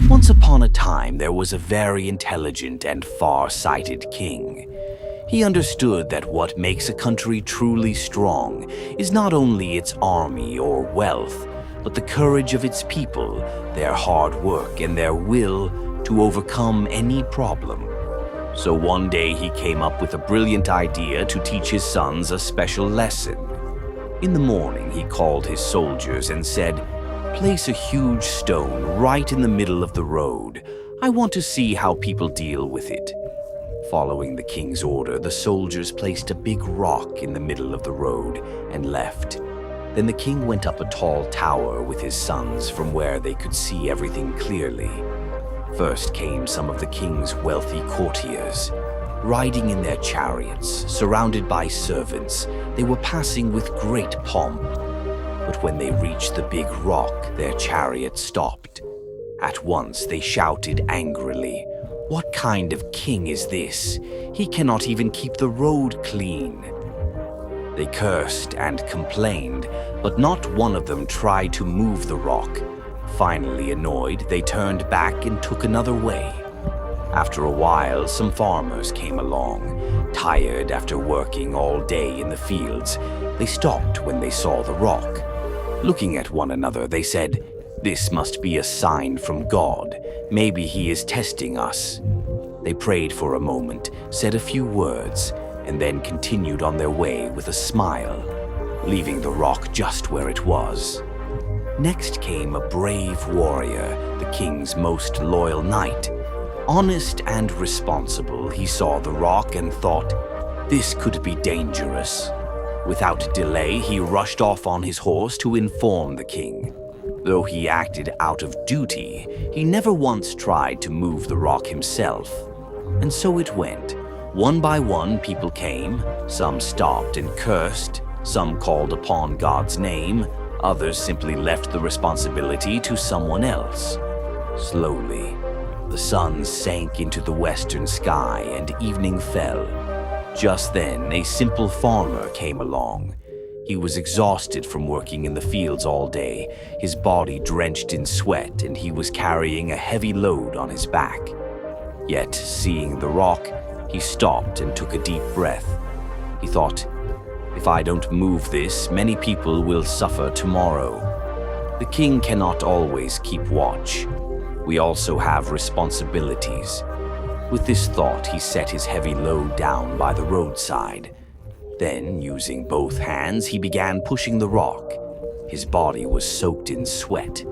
Once upon a time, there was a very intelligent and far-sighted king. He understood that what makes a country truly strong is not only its army or wealth, but the courage of its people, their hard work, and their will to overcome any problem. So one day he came up with a brilliant idea to teach his sons a special lesson. In the morning, he called his soldiers and said, "Place a huge stone right in the middle of the road. I want to see how people deal with it." Following the king's order, the soldiers placed a big rock in the middle of the road and left. Then the king went up a tall tower with his sons from where they could see everything clearly. First came some of the king's wealthy courtiers. Riding in their chariots, surrounded by servants, they were passing with great pomp. But when they reached the big rock, their chariot stopped. At once they shouted angrily, "What kind of king is this? He cannot even keep the road clean." They cursed and complained, but not one of them tried to move the rock. Finally annoyed, they turned back and took another way. After a while, some farmers came along. Tired after working all day in the fields, they stopped when they saw the rock. Looking at one another, they said, "This must be a sign from God. Maybe he is testing us." They prayed for a moment, said a few words, and then continued on their way with a smile, leaving the rock just where it was. Next came a brave warrior, the king's most loyal knight. Honest and responsible, he saw the rock and thought, "This could be dangerous." Without delay, he rushed off on his horse to inform the king. Though he acted out of duty, he never once tried to move the rock himself. And so it went. One by one, people came. Some stopped and cursed. Some called upon God's name. Others simply left the responsibility to someone else. Slowly, the sun sank into the western sky and evening fell. Just then, a simple farmer came along. He was exhausted from working in the fields all day, his body drenched in sweat, and he was carrying a heavy load on his back. Yet, seeing the rock, he stopped and took a deep breath. He thought, "If I don't move this, many people will suffer tomorrow." The king cannot always keep watch. We also have responsibilities. With this thought, he set his heavy load down by the roadside. Then, using both hands, he began pushing the rock. His body was soaked in sweat.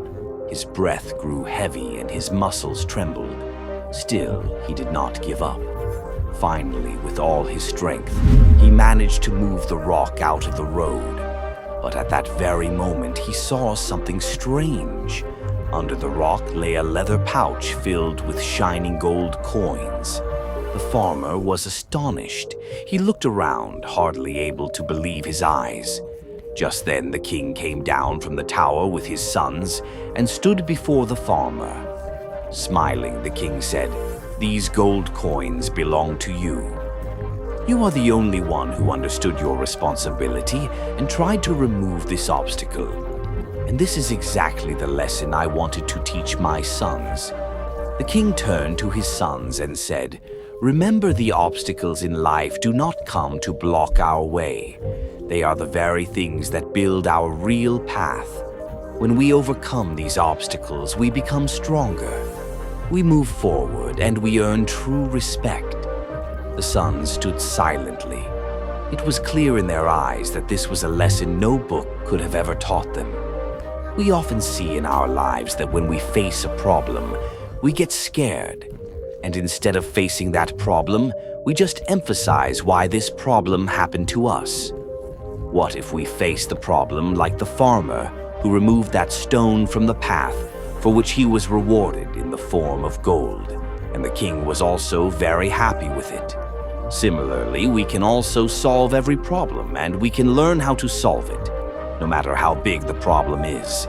His breath grew heavy and his muscles trembled. Still, he did not give up. Finally, with all his strength, he managed to move the rock out of the road. But at that very moment, he saw something strange. Under the rock lay a leather pouch filled with shining gold coins. The farmer was astonished. He looked around, hardly able to believe his eyes. Just then the king came down from the tower with his sons and stood before the farmer. Smiling, the king said, "These gold coins belong to you. You are the only one who understood your responsibility and tried to remove this obstacle. And this is exactly the lesson I wanted to teach my sons." The king turned to his sons and said, "Remember, the obstacles in life do not come to block our way. They are the very things that build our real path. When we overcome these obstacles, we become stronger. We move forward and we earn true respect." The sons stood silently. It was clear in their eyes that this was a lesson no book could have ever taught them. We often see in our lives that when we face a problem, we get scared. And instead of facing that problem, we just emphasize why this problem happened to us. What if we face the problem like the farmer who removed that stone from the path, for which he was rewarded in the form of gold, and the king was also very happy with it? Similarly, we can also solve every problem, and we can learn how to solve it, no matter how big the problem is.